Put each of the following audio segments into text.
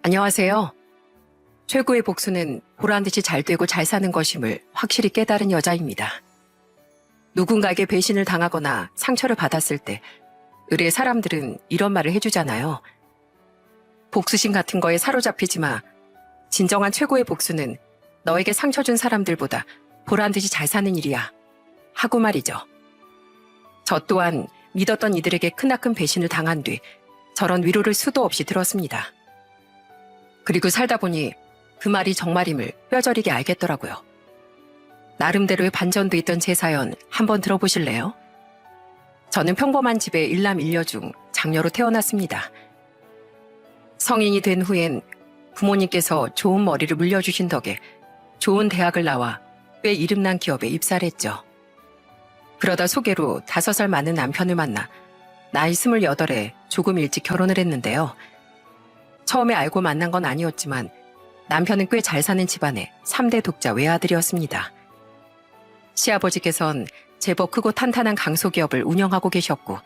안녕하세요. 최고의 복수는 보란듯이 잘 되고 잘 사는 것임을 확실히 깨달은 여자입니다. 누군가에게 배신을 당하거나 상처를 받았을 때 의뢰 사람들은 이런 말을 해주잖아요. 복수심 같은 거에 사로잡히지 마. 진정한 최고의 복수는 너에게 상처 준 사람들보다 보란듯이 잘 사는 일이야. 하고 말이죠. 저 또한 믿었던 이들에게 크나큰 배신을 당한 뒤 저런 위로를 수도 없이 들었습니다. 그리고 살다 보니 그 말이 정말임을 뼈저리게 알겠더라고요. 나름대로의 반전도 있던 제 사연 한번 들어보실래요? 저는 평범한 집의 일남 일녀 중 장녀로 태어났습니다. 성인이 된 후엔 부모님께서 좋은 머리를 물려주신 덕에 좋은 대학을 나와 꽤 이름난 기업에 입사를 했죠. 그러다 소개로 5살 많은 남편을 만나 나이 28에 조금 일찍 결혼을 했는데요. 처음에 알고 만난 건 아니었지만 남편은 꽤 잘 사는 집안의 3대 독자 외아들이었습니다. 시아버지께선 제법 크고 탄탄한 강소기업을 운영하고 계셨고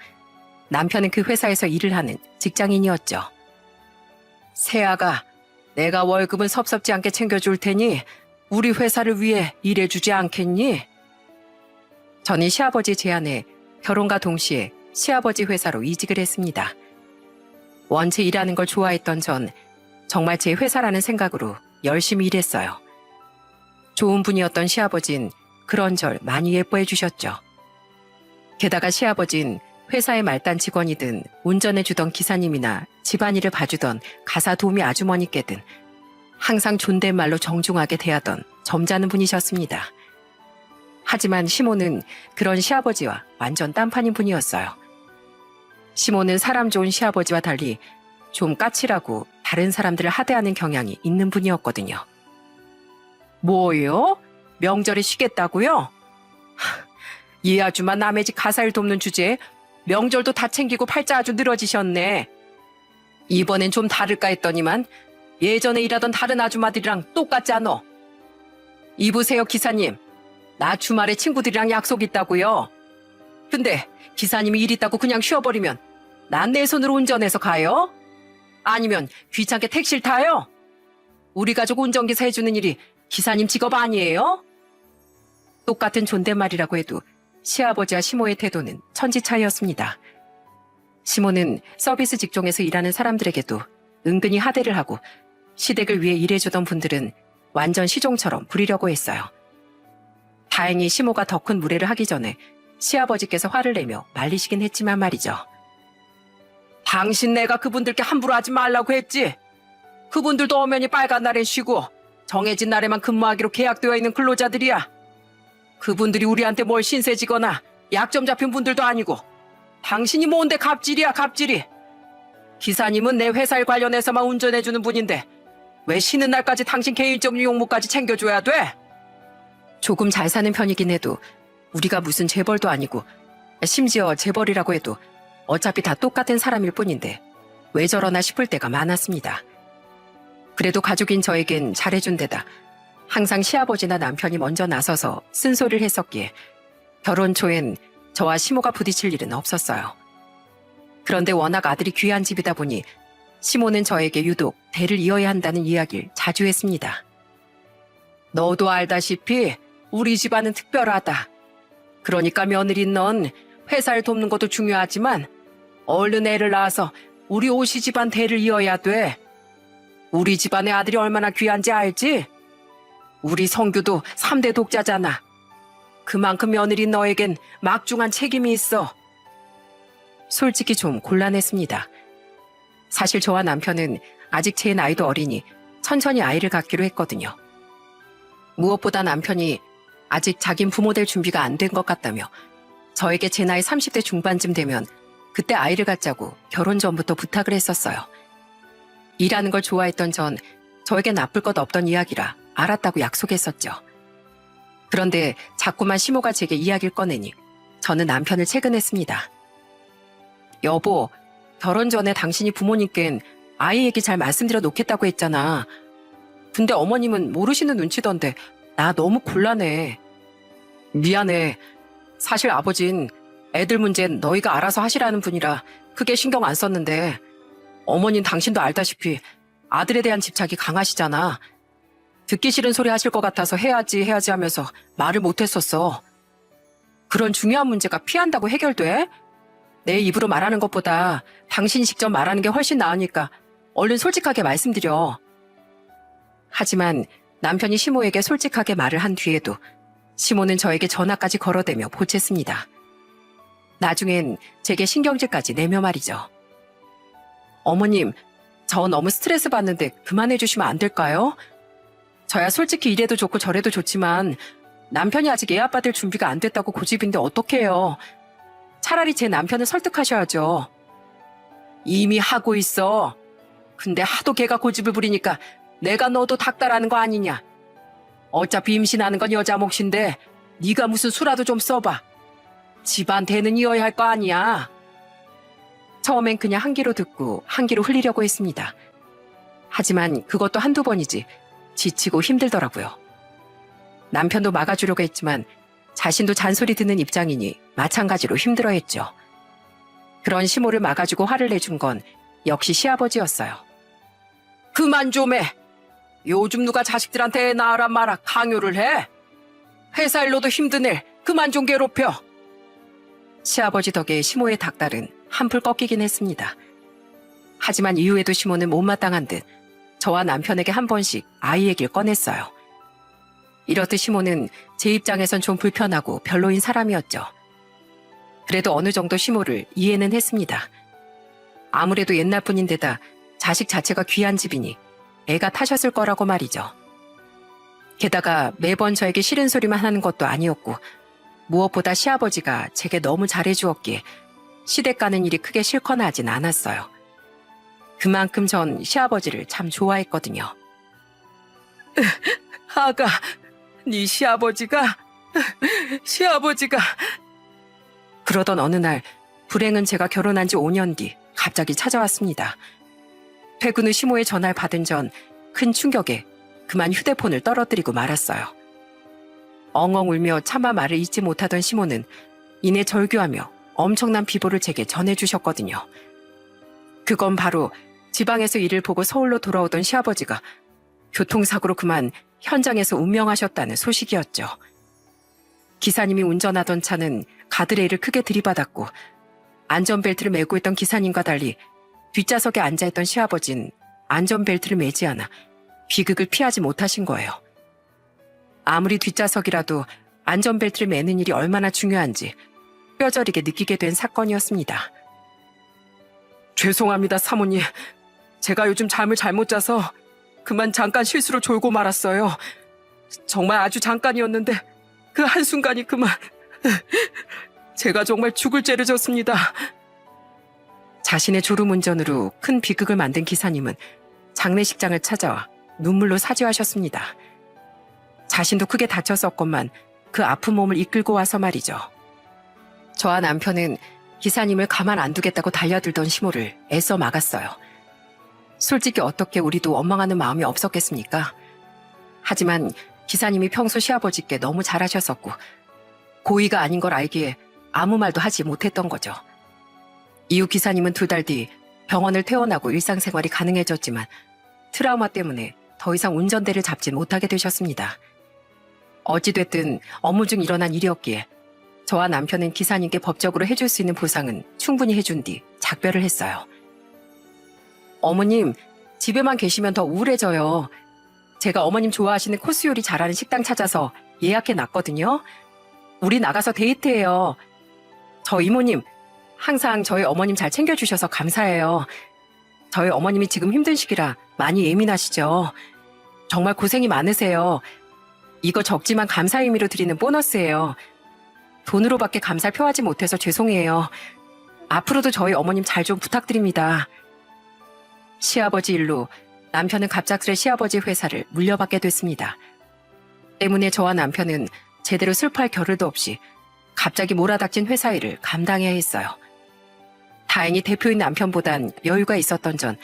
남편은 그 회사에서 일을 하는 직장인이었죠. 새아가 내가 월급은 섭섭지 않게 챙겨줄 테니 우리 회사를 위해 일해주지 않겠니? 저는 시아버지 제안에 결혼과 동시에 시아버지 회사로 이직을 했습니다. 원체 일하는 걸 좋아했던 전 정말 제 회사라는 생각으로 열심히 일했어요. 좋은 분이었던 시아버진 그런절 많이 예뻐해 주셨죠. 게다가 시아버진 회사의 말단 직원이든 운전해주던 기사님이나 집안일을 봐주던 가사 도우미 아주머니께든 항상 존댓말로 정중하게 대하던 점잖은 분이셨습니다. 하지만 시모는 그런 시아버지와 완전 딴판인 분이었어요. 시모는 사람 좋은 시아버지와 달리 좀 까칠하고 다른 사람들을 하대하는 경향이 있는 분이었거든요. 뭐요? 명절에 쉬겠다고요? 이 아줌마 남의 집 가사일 돕는 주제에 명절도 다 챙기고 팔자 아주 늘어지셨네. 이번엔 좀 다를까 했더니만 예전에 일하던 다른 아줌마들이랑 똑같지 않어. 이보세요 기사님. 나 주말에 친구들이랑 약속 있다고요. 근데 기사님이 일 있다고 그냥 쉬어버리면 난 내 손으로 운전해서 가요? 아니면 귀찮게 택시를 타요? 우리 가족 운전기사 해주는 일이 기사님 직업 아니에요? 똑같은 존댓말이라고 해도 시아버지와 시모의 태도는 천지 차이였습니다. 시모는 서비스 직종에서 일하는 사람들에게도 은근히 하대를 하고 시댁을 위해 일해주던 분들은 완전 시종처럼 부리려고 했어요. 다행히 시모가 더 큰 무례를 하기 전에 시아버지께서 화를 내며 말리시긴 했지만 말이죠. 당신 내가 그분들께 함부로 하지 말라고 했지. 그분들도 엄연히 빨간 날엔 쉬고 정해진 날에만 근무하기로 계약되어 있는 근로자들이야. 그분들이 우리한테 뭘 신세지거나 약점 잡힌 분들도 아니고 당신이 뭔데 갑질이야 갑질이. 기사님은 내 회사일 관련해서만 운전해주는 분인데 왜 쉬는 날까지 당신 개인적 용무까지 챙겨줘야 돼? 조금 잘 사는 편이긴 해도 우리가 무슨 재벌도 아니고 심지어 재벌이라고 해도 어차피 다 똑같은 사람일 뿐인데 왜 저러나 싶을 때가 많았습니다. 그래도 가족인 저에겐 잘해준 데다 항상 시아버지나 남편이 먼저 나서서 쓴소리를 했었기에 결혼 초엔 저와 시모가 부딪힐 일은 없었어요. 그런데 워낙 아들이 귀한 집이다 보니 시모는 저에게 유독 대를 이어야 한다는 이야기를 자주 했습니다. 너도 알다시피 우리 집안은 특별하다. 그러니까 며느린 넌 회사를 돕는 것도 중요하지만 얼른 애를 낳아서 우리 오씨 집안 대를 이어야 돼. 우리 집안의 아들이 얼마나 귀한지 알지? 우리 성규도 3대 독자잖아. 그만큼 며느린 너에겐 막중한 책임이 있어. 솔직히 좀 곤란했습니다. 사실 저와 남편은 아직 제 나이도 어리니 천천히 아이를 갖기로 했거든요. 무엇보다 남편이 아직 자긴 부모 될 준비가 안 된 것 같다며 저에게 제 나이 30대 중반쯤 되면 그때 아이를 갖자고 결혼 전부터 부탁을 했었어요. 일하는 걸 좋아했던 전 저에게 나쁠 것 없던 이야기라 알았다고 약속했었죠. 그런데 자꾸만 시모가 제게 이야기를 꺼내니 저는 남편을 채근했습니다. 여보, 결혼 전에 당신이 부모님께는 아이 얘기 잘 말씀드려 놓겠다고 했잖아. 근데 어머님은 모르시는 눈치던데 나 너무 곤란해. 미안해. 사실 아버진 애들 문제는 너희가 알아서 하시라는 분이라 크게 신경 안 썼는데 어머닌 당신도 알다시피 아들에 대한 집착이 강하시잖아. 듣기 싫은 소리 하실 것 같아서 해야지 하면서 말을 못했었어. 그런 중요한 문제가 피한다고 해결돼? 내 입으로 말하는 것보다 당신이 직접 말하는 게 훨씬 나으니까 얼른 솔직하게 말씀드려. 하지만 남편이 시모에게 솔직하게 말을 한 뒤에도 시모는 저에게 전화까지 걸어대며 보챘습니다. 나중엔 제게 신경질까지 내며 말이죠. 어머님, 저 너무 스트레스 받는데 그만해 주시면 안 될까요? 저야 솔직히 이래도 좋고 저래도 좋지만 남편이 아직 애 아빠 될 준비가 안 됐다고 고집인데 어떡해요. 차라리 제 남편을 설득하셔야죠. 이미 하고 있어. 근데 하도 걔가 고집을 부리니까 내가 너도 닥달하는 거 아니냐. 어차피 임신하는 건 여자 몫인데 네가 무슨 수라도 좀 써봐. 집안 대는 이어야 할 거 아니야. 처음엔 그냥 한 귀로 듣고 한 귀로 흘리려고 했습니다. 하지만 그것도 한두 번이지 지치고 힘들더라고요. 남편도 막아주려고 했지만 자신도 잔소리 듣는 입장이니 마찬가지로 힘들어했죠. 그런 시모를 막아주고 화를 내준 건 역시 시아버지였어요. 그만 좀 해. 요즘 누가 자식들한테 애 낳으란 마라 강요를 해? 회사 일로도 힘든 일 그만 좀 괴롭혀. 시아버지 덕에 시모의 닭달은 한풀 꺾이긴 했습니다. 하지만 이후에도 시모는 못마땅한 듯 저와 남편에게 한 번씩 아이 얘기를 꺼냈어요. 이렇듯 시모는 제 입장에선 좀 불편하고 별로인 사람이었죠. 그래도 어느 정도 시모를 이해는 했습니다. 아무래도 옛날 분인데다 자식 자체가 귀한 집이니 애가 타셨을 거라고 말이죠. 게다가 매번 저에게 싫은 소리만 하는 것도 아니었고 무엇보다 시아버지가 제게 너무 잘해주었기에 시댁 가는 일이 크게 싫거나 하진 않았어요. 그만큼 전 시아버지를 참 좋아했거든요. 아가, 네 시아버지가 그러던 어느 날 불행은 제가 결혼한 지 5년 뒤 갑자기 찾아왔습니다. 퇴근 후 시모의 전화를 받은 전 큰 충격에 그만 휴대폰을 떨어뜨리고 말았어요. 엉엉 울며 차마 말을 잇지 못하던 시모는 이내 절규하며 엄청난 비보를 제게 전해주셨거든요. 그건 바로 지방에서 일을 보고 서울로 돌아오던 시아버지가 교통사고로 그만 현장에서 운명하셨다는 소식이었죠. 기사님이 운전하던 차는 가드레일을 크게 들이받았고 안전벨트를 매고 있던 기사님과 달리 뒷좌석에 앉아있던 시아버지는 안전벨트를 매지 않아 비극을 피하지 못하신 거예요. 아무리 뒷좌석이라도 안전벨트를 매는 일이 얼마나 중요한지 뼈저리게 느끼게 된 사건이었습니다. 죄송합니다, 사모님. 제가 요즘 잠을 잘못 자서 그만 잠깐 실수로 졸고 말았어요. 정말 아주 잠깐이었는데 그 한순간이 그만 제가 정말 죽을 죄를 졌습니다. 자신의 졸음운전으로 큰 비극을 만든 기사님은 장례식장을 찾아와 눈물로 사죄하셨습니다. 자신도 크게 다쳤었건만 그 아픈 몸을 이끌고 와서 말이죠. 저와 남편은 기사님을 가만 안 두겠다고 달려들던 시모를 애써 막았어요. 솔직히 어떻게 우리도 원망하는 마음이 없었겠습니까? 하지만 기사님이 평소 시아버지께 너무 잘하셨었고 고의가 아닌 걸 알기에 아무 말도 하지 못했던 거죠. 이후 기사님은 2달 뒤 병원을 퇴원하고 일상생활이 가능해졌지만 트라우마 때문에 더 이상 운전대를 잡지 못하게 되셨습니다. 어찌됐든 업무 중 일어난 일이었기에 저와 남편은 기사님께 법적으로 해줄 수 있는 보상은 충분히 해준 뒤 작별을 했어요. 어머님, 집에만 계시면 더 우울해져요. 제가 어머님 좋아하시는 코스 요리 잘하는 식당 찾아서 예약해 놨거든요. 우리 나가서 데이트해요. 저 이모님, 항상 저희 어머님 잘 챙겨주셔서 감사해요. 저희 어머님이 지금 힘든 시기라 많이 예민하시죠. 정말 고생이 많으세요. 이거 적지만 감사 의미로 드리는 보너스예요. 돈으로밖에 감사를 표하지 못해서 죄송해요. 앞으로도 저희 어머님 잘 좀 부탁드립니다. 시아버지 일로 남편은 갑작스레 시아버지 회사를 물려받게 됐습니다. 때문에 저와 남편은 제대로 슬퍼할 겨를도 없이 갑자기 몰아닥친 회사 일을 감당해야 했어요. 다행히 대표인 남편보단 여유가 있었던 전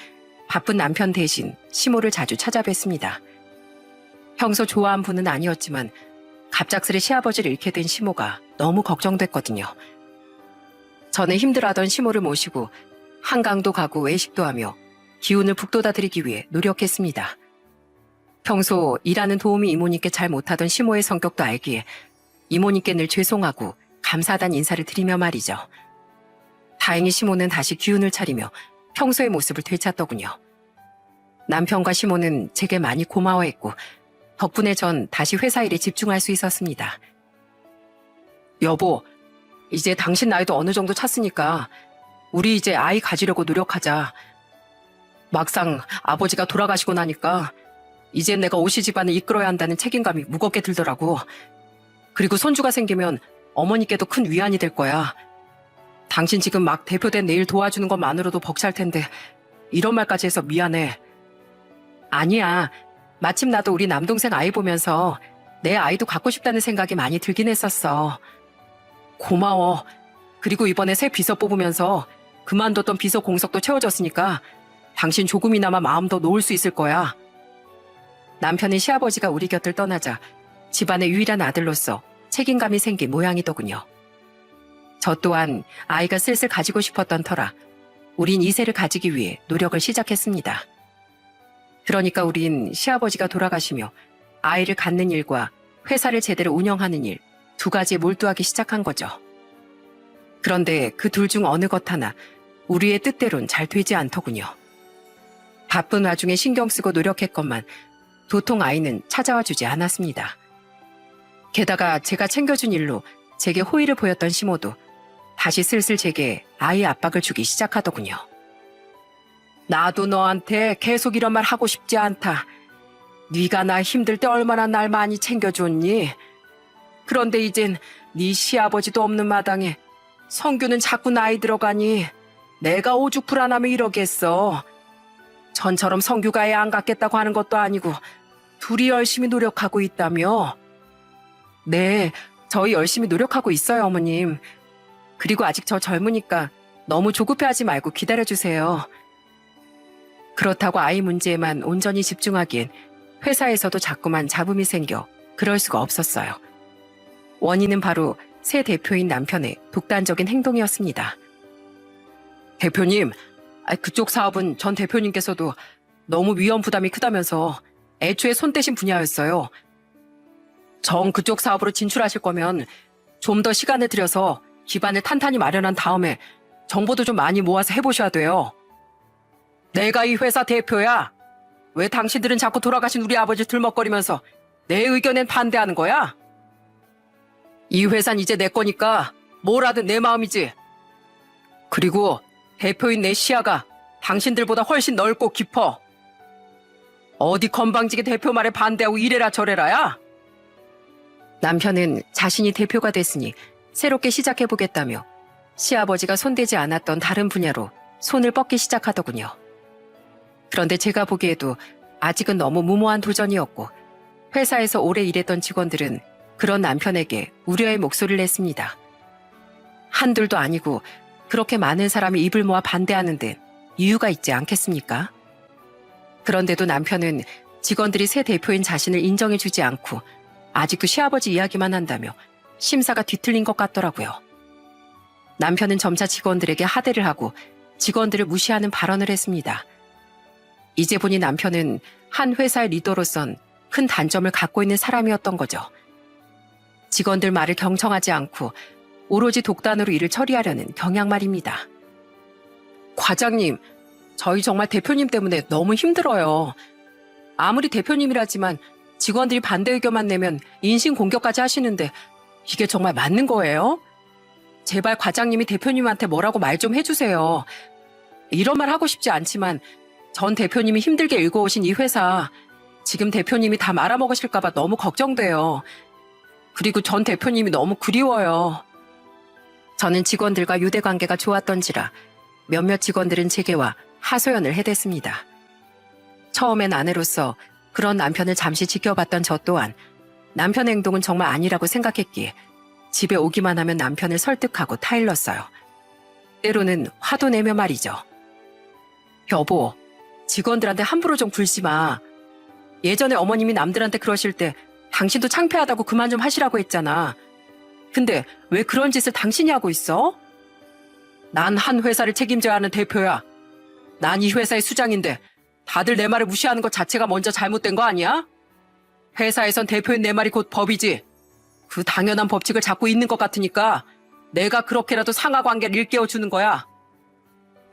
바쁜 남편 대신 시모를 자주 찾아뵀습니다. 평소 좋아한 분은 아니었지만 갑작스레 시아버지를 잃게 된 시모가 너무 걱정됐거든요. 저는 힘들어하던 시모를 모시고 한강도 가고 외식도 하며 기운을 북돋아드리기 위해 노력했습니다. 평소 일하는 도움이 이모님께 잘 못하던 시모의 성격도 알기에 이모님께 늘 죄송하고 감사하다는 인사를 드리며 말이죠. 다행히 시모는 다시 기운을 차리며 평소의 모습을 되찾더군요. 남편과 시모는 제게 많이 고마워했고 덕분에 전 다시 회사 일에 집중할 수 있었습니다. 여보, 이제 당신 나이도 어느 정도 찼으니까 우리 이제 아이 가지려고 노력하자. 막상 아버지가 돌아가시고 나니까 이젠 내가 오씨 집안을 이끌어야 한다는 책임감이 무겁게 들더라고. 그리고 손주가 생기면 어머니께도 큰 위안이 될 거야. 당신 지금 막 대표된 내 일 도와주는 것만으로도 벅찰 텐데 이런 말까지 해서 미안해. 아니야. 마침 나도 우리 남동생 아이 보면서 내 아이도 갖고 싶다는 생각이 많이 들긴 했었어. 고마워. 그리고 이번에 새 비서 뽑으면서 그만뒀던 비서 공석도 채워졌으니까 당신 조금이나마 마음 더 놓을 수 있을 거야. 남편의 시아버지가 우리 곁을 떠나자 집안의 유일한 아들로서 책임감이 생긴 모양이더군요. 저 또한 아이가 슬슬 가지고 싶었던 터라 우린 이세를 가지기 위해 노력을 시작했습니다. 그러니까 우린 시아버지가 돌아가시며 아이를 갖는 일과 회사를 제대로 운영하는 일 두 가지에 몰두하기 시작한 거죠. 그런데 그 둘 중 어느 것 하나 우리의 뜻대로는 잘 되지 않더군요. 바쁜 와중에 신경 쓰고 노력했건만 도통 아이는 찾아와 주지 않았습니다. 게다가 제가 챙겨준 일로 제게 호의를 보였던 시모도 다시 슬슬 제게 아이의 압박을 주기 시작하더군요. 나도 너한테 계속 이런 말 하고 싶지 않다. 네가 나 힘들 때 얼마나 날 많이 챙겨줬니? 그런데 이젠 네 시아버지도 없는 마당에 성규는 자꾸 나이 들어가니 내가 오죽 불안하며 이러겠어. 전처럼 성규가 애 안 갖겠다고 하는 것도 아니고 둘이 열심히 노력하고 있다며? 네, 저희 열심히 노력하고 있어요, 어머님. 그리고 아직 저 젊으니까 너무 조급해하지 말고 기다려주세요. 그렇다고 아이 문제에만 온전히 집중하기엔 회사에서도 자꾸만 잡음이 생겨 그럴 수가 없었어요. 원인은 바로 새 대표인 남편의 독단적인 행동이었습니다. 대표님, 그쪽 사업은 전 대표님께서도 너무 위험 부담이 크다면서 애초에 손 떼신 분야였어요. 정 그쪽 사업으로 진출하실 거면 좀 더 시간을 들여서 기반을 탄탄히 마련한 다음에 정보도 좀 많이 모아서 해보셔야 돼요. 내가 이 회사 대표야. 왜 당신들은 자꾸 돌아가신 우리 아버지 들먹거리면서 내 의견엔 반대하는 거야? 이 회사는 이제 내 거니까 뭘 하든 내 마음이지. 그리고 대표인 내 시야가 당신들보다 훨씬 넓고 깊어. 어디 건방지게 대표 말에 반대하고 이래라 저래라야? 남편은 자신이 대표가 됐으니 새롭게 시작해보겠다며 시아버지가 손대지 않았던 다른 분야로 손을 뻗기 시작하더군요. 그런데 제가 보기에도 아직은 너무 무모한 도전이었고 회사에서 오래 일했던 직원들은 그런 남편에게 우려의 목소리를 냈습니다. 한둘도 아니고 그렇게 많은 사람이 입을 모아 반대하는 데 이유가 있지 않겠습니까? 그런데도 남편은 직원들이 새 대표인 자신을 인정해주지 않고 아직도 시아버지 이야기만 한다며 심사가 뒤틀린 것 같더라고요. 남편은 점차 직원들에게 하대를 하고 직원들을 무시하는 발언을 했습니다. 이제 보니 남편은 한 회사의 리더로선 큰 단점을 갖고 있는 사람이었던 거죠. 직원들 말을 경청하지 않고 오로지 독단으로 일을 처리하려는 경향 말입니다. 과장님, 저희 정말 대표님 때문에 너무 힘들어요. 아무리 대표님이라지만 직원들이 반대 의견만 내면 인신공격까지 하시는데 이게 정말 맞는 거예요? 제발 과장님이 대표님한테 뭐라고 말 좀 해주세요. 이런 말 하고 싶지 않지만 전 대표님이 힘들게 일궈오신 이 회사 지금 대표님이 다 말아먹으실까 봐 너무 걱정돼요. 그리고 전 대표님이 너무 그리워요. 저는 직원들과 유대관계가 좋았던지라 몇몇 직원들은 제게와 하소연을 해댔습니다. 처음엔 아내로서 그런 남편을 잠시 지켜봤던 저 또한 남편의 행동은 정말 아니라고 생각했기에 집에 오기만 하면 남편을 설득하고 타일렀어요. 때로는 화도 내며 말이죠. 여보, 직원들한테 함부로 좀 굴지 마. 예전에 어머님이 남들한테 그러실 때 당신도 창피하다고 그만 좀 하시라고 했잖아. 근데 왜 그런 짓을 당신이 하고 있어? 난 한 회사를 책임져야 하는 대표야. 난 이 회사의 수장인데 다들 내 말을 무시하는 것 자체가 먼저 잘못된 거 아니야? 회사에선 대표인 내 말이 곧 법이지. 그 당연한 법칙을 잡고 있는 것 같으니까 내가 그렇게라도 상하 관계를 일깨워주는 거야.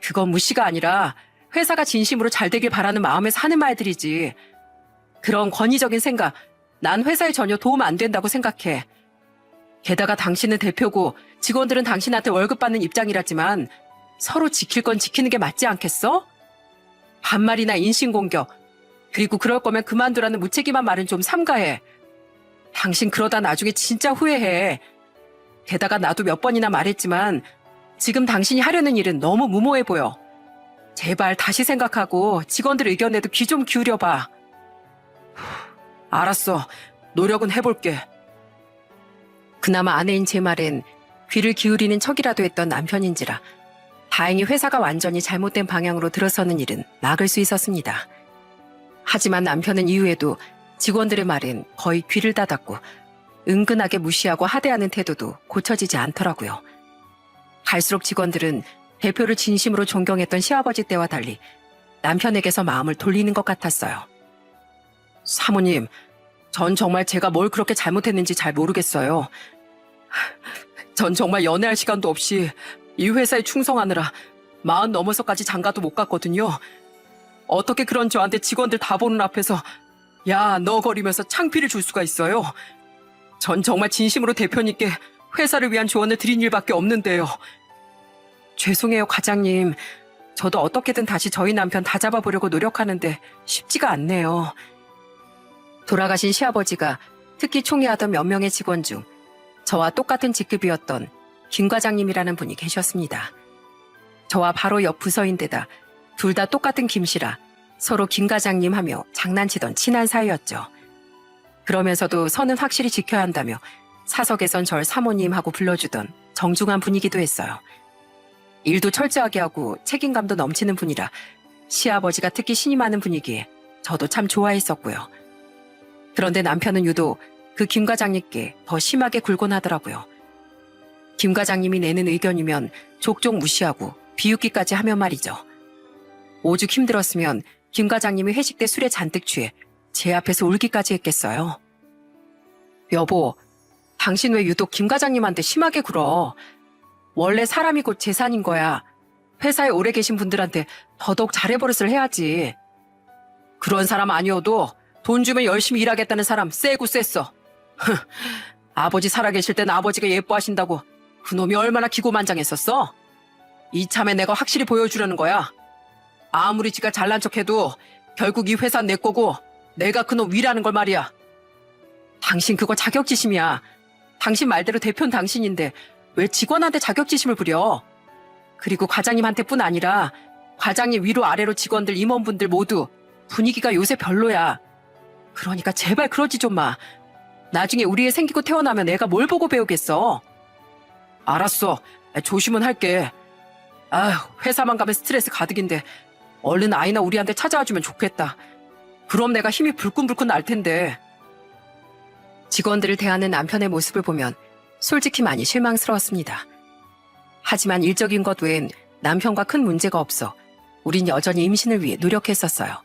그건 무시가 아니라 회사가 진심으로 잘 되길 바라는 마음에서 하는 말들이지. 그런 권위적인 생각, 난 회사에 전혀 도움 안 된다고 생각해. 게다가 당신은 대표고 직원들은 당신한테 월급 받는 입장이라지만 서로 지킬 건 지키는 게 맞지 않겠어? 반말이나 인신공격, 그리고 그럴 거면 그만두라는 무책임한 말은 좀 삼가해. 당신 그러다 나중에 진짜 후회해. 게다가 나도 몇 번이나 말했지만 지금 당신이 하려는 일은 너무 무모해 보여. 제발 다시 생각하고 직원들 의견에도 귀 좀 기울여봐. 알았어. 노력은 해볼게. 그나마 아내인 제 말엔 귀를 기울이는 척이라도 했던 남편인지라 다행히 회사가 완전히 잘못된 방향으로 들어서는 일은 막을 수 있었습니다. 하지만 남편은 이후에도 직원들의 말엔 거의 귀를 닫았고 은근하게 무시하고 하대하는 태도도 고쳐지지 않더라고요. 갈수록 직원들은 대표를 진심으로 존경했던 시아버지 때와 달리 남편에게서 마음을 돌리는 것 같았어요. 사모님, 전 정말 제가 뭘 그렇게 잘못했는지 잘 모르겠어요. 전 정말 연애할 시간도 없이 이 회사에 충성하느라 40 넘어서까지 장가도 못 갔거든요. 어떻게 그런 저한테 직원들 다 보는 앞에서 야, 너 거리면서 창피를 줄 수가 있어요. 전 정말 진심으로 대표님께 회사를 위한 조언을 드린 일밖에 없는데요. 죄송해요, 과장님. 저도 어떻게든 다시 저희 남편 다 잡아보려고 노력하는데 쉽지가 않네요. 돌아가신 시아버지가 특히 총애하던 몇 명의 직원 중 저와 똑같은 직급이었던 김 과장님이라는 분이 계셨습니다. 저와 바로 옆 부서인데다 둘 다 똑같은 김씨라 서로 김 과장님 하며 장난치던 친한 사이였죠. 그러면서도 선은 확실히 지켜야 한다며 사석에선 절 사모님 하고 불러주던 정중한 분이기도 했어요. 일도 철저하게 하고 책임감도 넘치는 분이라 시아버지가 특히 신이 많은 분이기에 저도 참 좋아했었고요. 그런데 남편은 유독 그 김 과장님께 더 심하게 굴곤 하더라고요. 김 과장님이 내는 의견이면 족족 무시하고 비웃기까지 하면 말이죠. 오죽 힘들었으면 김 과장님이 회식 때 술에 잔뜩 취해 제 앞에서 울기까지 했겠어요. 여보, 당신 왜 유독 김 과장님한테 심하게 굴어? 원래 사람이 곧 재산인 거야. 회사에 오래 계신 분들한테 더더욱 잘해버릇을 해야지. 그런 사람 아니어도 돈 주면 열심히 일하겠다는 사람 쎄고 쎄어. 아버지 살아계실 땐 아버지가 예뻐하신다고 그놈이 얼마나 기고만장했었어? 이참에 내가 확실히 보여주려는 거야. 아무리 지가 잘난 척해도 결국 이 회사 내 거고 내가 그놈 위라는 걸 말이야. 당신 그거 자격지심이야. 당신 말대로 대표는 당신인데 왜 직원한테 자격지심을 부려? 그리고 과장님한테뿐 아니라 과장님 위로 아래로 직원들 임원분들 모두 분위기가 요새 별로야. 그러니까 제발 그러지 좀 마. 나중에 우리 애 생기고 태어나면 애가 뭘 보고 배우겠어. 알았어. 조심은 할게. 아휴, 회사만 가면 스트레스 가득인데 얼른 아이나 우리한테 찾아와주면 좋겠다. 그럼 내가 힘이 불끈불끈 날 텐데. 직원들을 대하는 남편의 모습을 보면 솔직히 많이 실망스러웠습니다. 하지만 일적인 것 외엔 남편과 큰 문제가 없어 우린 여전히 임신을 위해 노력했었어요.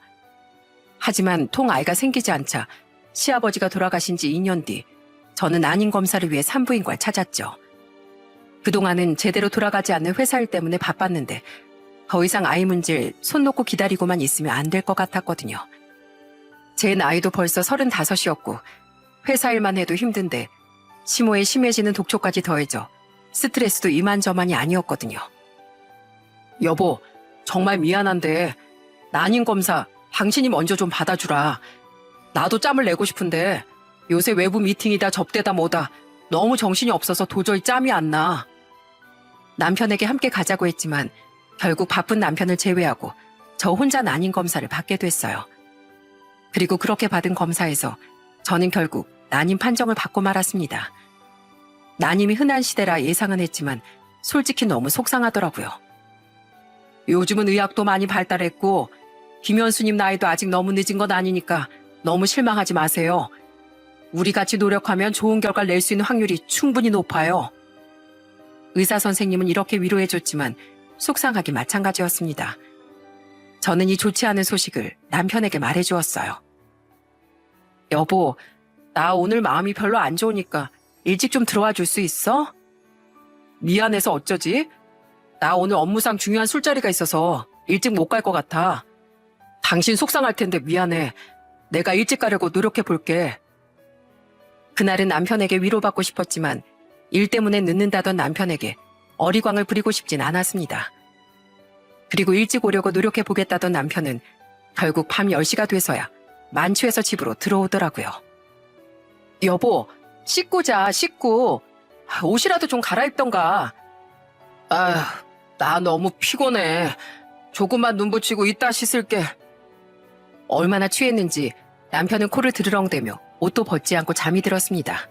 하지만 통아이가 생기지 않자 시아버지가 돌아가신 지 2년 뒤 저는 안인 검사를 위해 산부인과를 찾았죠. 그동안은 제대로 돌아가지 않는 회사 일 때문에 바빴는데 더 이상 아이 문제를 손 놓고 기다리고만 있으면 안 될 것 같았거든요. 제 나이도 벌써 35이었고 회사 일만 해도 힘든데 심호에 심해지는 독촉까지 더해져 스트레스도 이만저만이 아니었거든요. 여보, 정말 미안한데 난임 검사 당신이 먼저 좀 받아주라. 나도 짬을 내고 싶은데 요새 외부 미팅이다 접대다 뭐다 너무 정신이 없어서 도저히 짬이 안 나. 남편에게 함께 가자고 했지만 결국 바쁜 남편을 제외하고 저 혼자 난임 검사를 받게 됐어요. 그리고 그렇게 받은 검사에서 저는 결국 난임 판정을 받고 말았습니다. 난임이 흔한 시대라 예상은 했지만 솔직히 너무 속상하더라고요. 요즘은 의학도 많이 발달했고 김현수님 나이도 아직 너무 늦은 건 아니니까 너무 실망하지 마세요. 우리 같이 노력하면 좋은 결과를 낼 수 있는 확률이 충분히 높아요. 의사 선생님은 이렇게 위로해줬지만 속상하기 마찬가지였습니다. 저는 이 좋지 않은 소식을 남편에게 말해주었어요. 여보, 나 오늘 마음이 별로 안 좋으니까 일찍 좀 들어와 줄 수 있어? 미안해서 어쩌지? 나 오늘 업무상 중요한 술자리가 있어서 일찍 못 갈 것 같아. 당신 속상할 텐데 미안해. 내가 일찍 가려고 노력해 볼게. 그날은 남편에게 위로받고 싶었지만 일 때문에 늦는다던 남편에게 어리광을 부리고 싶진 않았습니다. 그리고 일찍 오려고 노력해 보겠다던 남편은 결국 밤 10시가 돼서야 만취해서 집으로 들어오더라고요. 여보, 씻고 자, 씻고. 옷이라도 좀 갈아입던가. 아휴, 나 너무 피곤해. 조금만 눈 붙이고 이따 씻을게. 얼마나 취했는지 남편은 코를 드르렁대며 옷도 벗지 않고 잠이 들었습니다.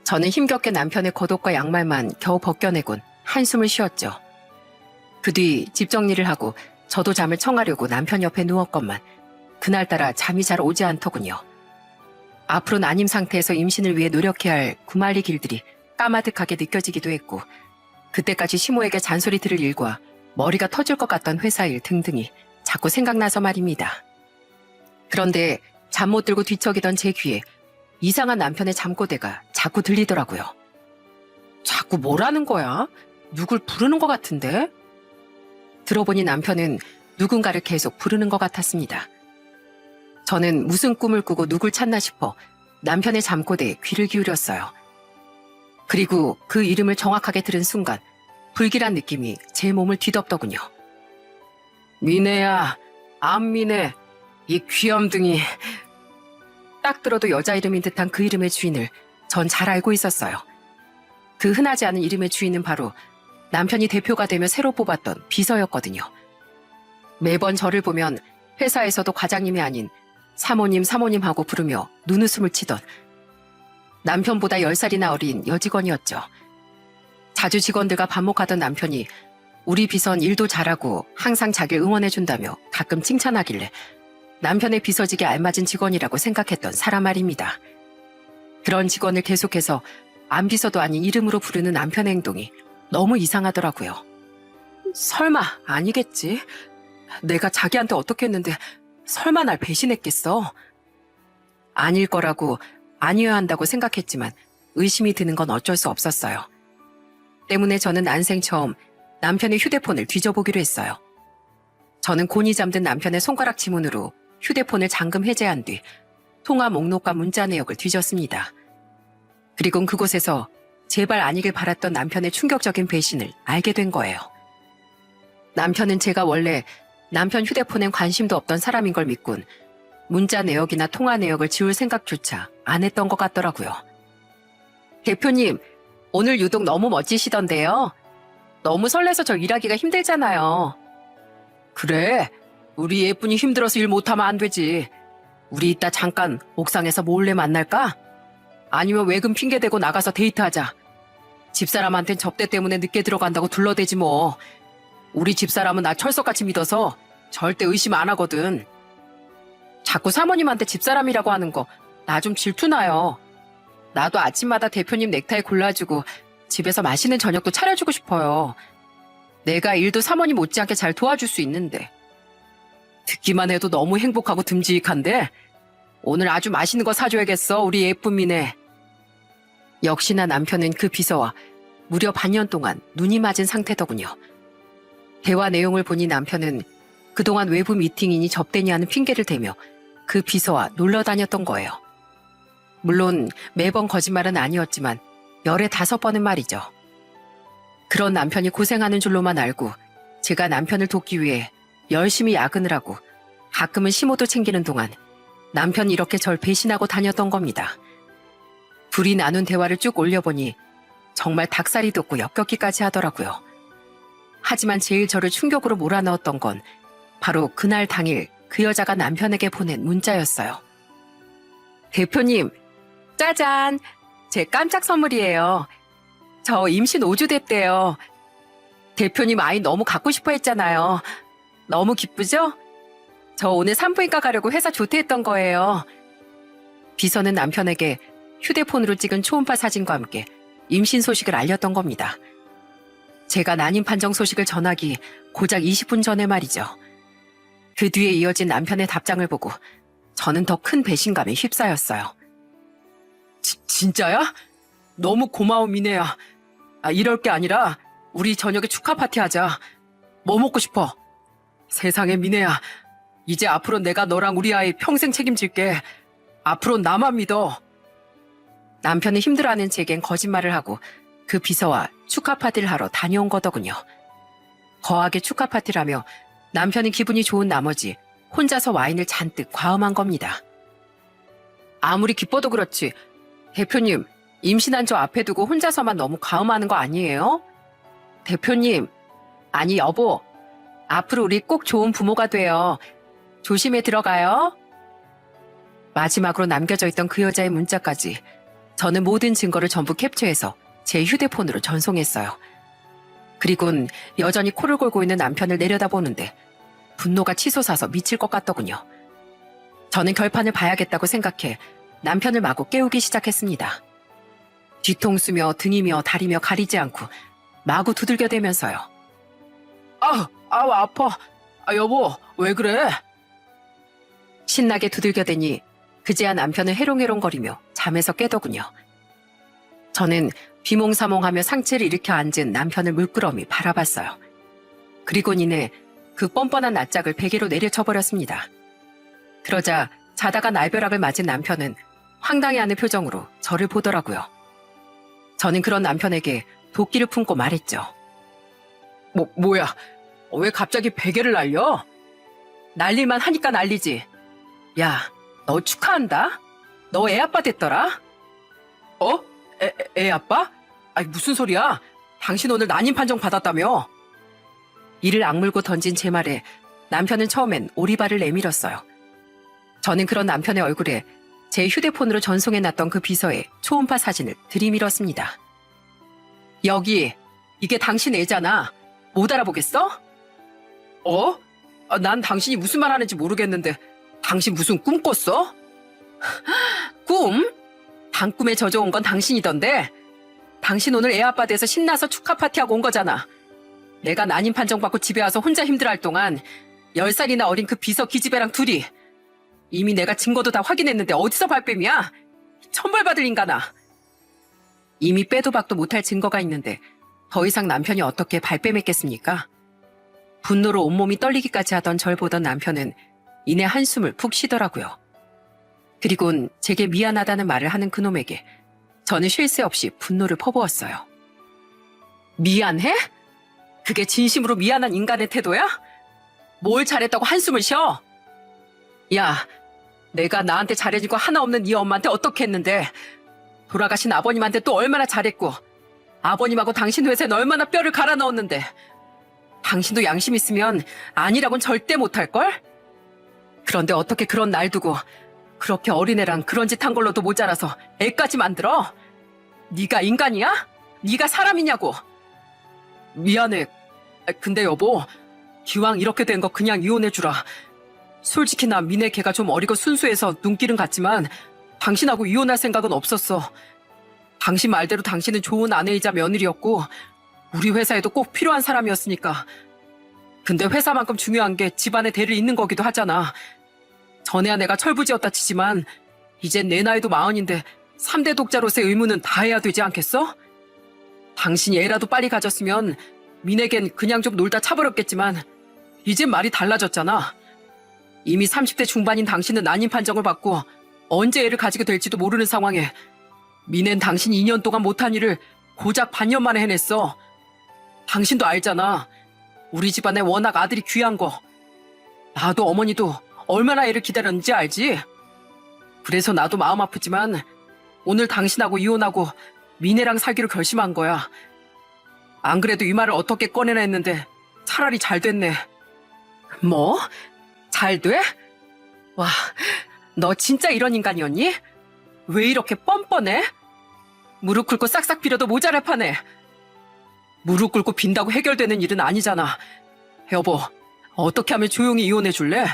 저는 힘겹게 남편의 겉옷과 양말만 겨우 벗겨내곤 한숨을 쉬었죠. 그 뒤 집 정리를 하고 저도 잠을 청하려고 남편 옆에 누웠건만 그날따라 잠이 잘 오지 않더군요. 앞으로 난임 상태에서 임신을 위해 노력해야 할 구말리 길들이 까마득하게 느껴지기도 했고 그때까지 시모에게 잔소리 들을 일과 머리가 터질 것 같던 회사 일 등등이 자꾸 생각나서 말입니다. 그런데 잠 못 들고 뒤척이던 제 귀에 이상한 남편의 잠꼬대가 자꾸 들리더라고요. 자꾸 뭐라는 거야? 누굴 부르는 것 같은데? 들어보니 남편은 누군가를 계속 부르는 것 같았습니다. 저는 무슨 꿈을 꾸고 누굴 찾나 싶어 남편의 잠꼬대에 귀를 기울였어요. 그리고 그 이름을 정확하게 들은 순간 불길한 느낌이 제 몸을 뒤덮더군요. 미네야, 안미네, 이 귀염둥이. 딱 들어도 여자 이름인 듯한 그 이름의 주인을 전 잘 알고 있었어요. 그 흔하지 않은 이름의 주인은 바로 남편이 대표가 되며 새로 뽑았던 비서였거든요. 매번 저를 보면 회사에서도 과장님이 아닌 사모님 사모님하고 부르며 눈웃음을 치던 남편보다 10살이나 어린 여직원이었죠. 자주 직원들과 반목하던 남편이 우리 비선 일도 잘하고 항상 자기를 응원해준다며 가끔 칭찬하길래 남편의 비서직에 알맞은 직원이라고 생각했던 사람 말입니다. 그런 직원을 계속해서 안 비서도 아닌 이름으로 부르는 남편의 행동이 너무 이상하더라고요. 설마 아니겠지? 내가 자기한테 어떻게 했는데 설마 날 배신했겠어? 아닐 거라고 아니어야 한다고 생각했지만 의심이 드는 건 어쩔 수 없었어요. 때문에 저는 난생 처음 남편의 휴대폰을 뒤져보기로 했어요. 저는 곤히 잠든 남편의 손가락 지문으로 휴대폰을 잠금 해제한 뒤 통화 목록과 문자 내역을 뒤졌습니다. 그리곤 그곳에서 제발 아니길 바랐던 남편의 충격적인 배신을 알게 된 거예요. 남편은 제가 원래 남편 휴대폰엔 관심도 없던 사람인 걸 믿곤 문자 내역이나 통화 내역을 지울 생각조차 안 했던 것 같더라고요. 대표님, 오늘 유독 너무 멋지시던데요. 너무 설레서 저 일하기가 힘들잖아요. 그래, 우리 예쁜이 힘들어서 일 못하면 안 되지. 우리 이따 잠깐 옥상에서 몰래 만날까? 아니면 외근 핑계대고 나가서 데이트하자. 집사람한텐 접대 때문에 늦게 들어간다고 둘러대지 뭐. 우리 집사람은 나 철석같이 믿어서 절대 의심 안 하거든. 자꾸 사모님한테 집사람이라고 하는 거 나 좀 질투나요. 나도 아침마다 대표님 넥타이 골라주고 집에서 맛있는 저녁도 차려주고 싶어요. 내가 일도 사모님 못지않게 잘 도와줄 수 있는데. 듣기만 해도 너무 행복하고 듬직한데 오늘 아주 맛있는 거 사줘야겠어, 우리 예쁜 미네. 역시나 남편은 그 비서와 무려 반년 동안 눈이 맞은 상태더군요. 대화 내용을 보니 남편은 그동안 외부 미팅이니 접대니 하는 핑계를 대며 그 비서와 놀러 다녔던 거예요. 물론 매번 거짓말은 아니었지만 열에 5번은 말이죠. 그런 남편이 고생하는 줄로만 알고 제가 남편을 돕기 위해 열심히 야근을 하고 가끔은 시모도 챙기는 동안 남편이 이렇게 절 배신하고 다녔던 겁니다. 둘이 나눈 대화를 쭉 올려보니 정말 닭살이 돋고 역겹기까지 하더라고요. 하지만 제일 저를 충격으로 몰아넣었던 건 바로 그날 당일 그 여자가 남편에게 보낸 문자였어요. 대표님, 짜잔! 제 깜짝 선물이에요. 저 임신 5주 됐대요. 대표님 아이 너무 갖고 싶어 했잖아요. 너무 기쁘죠? 저 오늘 산부인과 가려고 회사 조퇴했던 거예요. 비서는 남편에게 휴대폰으로 찍은 초음파 사진과 함께 임신 소식을 알렸던 겁니다. 제가 난임 판정 소식을 전하기 고작 20분 전에 말이죠. 그 뒤에 이어진 남편의 답장을 보고 저는 더 큰 배신감에 휩싸였어요. 진짜야? 너무 고마워, 미네야. 이럴 게 아니라 우리 저녁에 축하 파티 하자. 뭐 먹고 싶어? 세상에, 미네야. 이제 앞으로 내가 너랑 우리 아이 평생 책임질게. 앞으로 나만 믿어. 남편이 힘들어하는 제겐 거짓말을 하고 그 비서와 축하 파티를 하러 다녀온 거더군요. 거하게 축하 파티라며 남편이 기분이 좋은 나머지 혼자서 와인을 잔뜩 과음한 겁니다. 아무리 기뻐도 그렇지, 대표님, 임신한 저 앞에 두고 혼자서만 너무 과음하는 거 아니에요? 대표님, 아니 여보, 앞으로 우리 꼭 좋은 부모가 돼요. 조심히 들어가요. 마지막으로 남겨져 있던 그 여자의 문자까지 저는 모든 증거를 전부 캡처해서 제 휴대폰으로 전송했어요. 그리곤 여전히 코를 골고 있는 남편을 내려다보는데 분노가 치솟아서 미칠 것 같더군요. 저는 결판을 봐야겠다고 생각해 남편을 마구 깨우기 시작했습니다. 뒤통수며 등이며 다리며 가리지 않고 마구 두들겨대면서요. 아파. 여보, 왜 그래? 신나게 두들겨대니 그제야 남편은 해롱해롱거리며 잠에서 깨더군요. 저는 비몽사몽하며 상체를 일으켜 앉은 남편을 물끄러미 바라봤어요. 그리곤 이내 그 뻔뻔한 낯짝을 베개로 내려쳐버렸습니다. 그러자 자다가 날벼락을 맞은 남편은 황당해하는 표정으로 저를 보더라고요. 저는 그런 남편에게 도끼를 품고 말했죠. 뭐야? 왜 갑자기 베개를 날려? 날릴만 하니까 날리지. 야, 너 축하한다? 너 애아빠 됐더라? 애아빠? 무슨 소리야? 당신 오늘 난임 판정 받았다며? 이를 악물고 던진 제 말에 남편은 처음엔 오리발을 내밀었어요. 저는 그런 남편의 얼굴에 제 휴대폰으로 전송해놨던 그 비서의 초음파 사진을 들이밀었습니다. 여기, 이게 당신 애잖아. 못 알아보겠어? 난 당신이 무슨 말 하는지 모르겠는데 당신 무슨 꿈 꿨어? 꿈? 단꿈에 젖어온 건 당신이던데? 당신 오늘 애아빠 돼서 신나서 축하 파티하고 온 거잖아. 내가 난임 판정받고 집에 와서 혼자 힘들어할 동안 10살이나 어린 그 비서 기집애랑 둘이 이미 내가 증거도 다 확인했는데 어디서 발뺌이야? 천벌받을 인간아. 이미 빼도 박도 못할 증거가 있는데 더 이상 남편이 어떻게 발뺌했겠습니까? 분노로 온몸이 떨리기까지 하던 절 보던 남편은 이내 한숨을 푹 쉬더라고요. 그리곤 제게 미안하다는 말을 하는 그놈에게 저는 쉴 새 없이 분노를 퍼부었어요. 미안해? 그게 진심으로 미안한 인간의 태도야? 뭘 잘했다고 한숨을 쉬어? 야, 내가 나한테 잘해준 거 하나 없는 네 엄마한테 어떻게 했는데 돌아가신 아버님한테 또 얼마나 잘했고 아버님하고 당신 회사엔 얼마나 뼈를 갈아 넣었는데 당신도 양심 있으면 아니라고는 절대 못할걸? 그런데 어떻게 그런 날 두고 그렇게 어린애랑 그런 짓 한 걸로도 모자라서 애까지 만들어? 네가 인간이야? 네가 사람이냐고? 미안해. 근데 여보, 기왕 이렇게 된 거 그냥 이혼해주라. 솔직히 나 미네 걔가 좀 어리고 순수해서 눈길은 같지만 당신하고 이혼할 생각은 없었어. 당신 말대로 당신은 좋은 아내이자 며느리였고 우리 회사에도 꼭 필요한 사람이었으니까. 근데 회사만큼 중요한 게 집안에 대를 잇는 거기도 하잖아. 전에야 내가 철부지였다 치지만 이젠 내 나이도 40인데 3대 독자로서의 의무는 다해야 되지 않겠어? 당신이 애라도 빨리 가졌으면 민에겐 그냥 좀 놀다 차버렸겠지만 이젠 말이 달라졌잖아. 이미 30대 중반인 당신은 난임 판정을 받고 언제 애를 가지게 될지도 모르는 상황에 민엔 당신이 2년 동안 못한 일을 고작 반년 만에 해냈어. 당신도 알잖아. 우리 집안에 워낙 아들이 귀한 거. 나도 어머니도 얼마나 애를 기다렸는지 알지? 그래서 나도 마음 아프지만 오늘 당신하고 이혼하고 미네랑 살기로 결심한 거야. 안 그래도 이 말을 어떻게 꺼내나 했는데 차라리 잘 됐네. 뭐? 잘 돼? 와, 너 진짜 이런 인간이었니? 왜 이렇게 뻔뻔해? 무릎 꿇고 싹싹 빌어도 모자랄 판에. 무릎 꿇고 빈다고 해결되는 일은 아니잖아. 여보, 어떻게 하면 조용히 이혼해 줄래?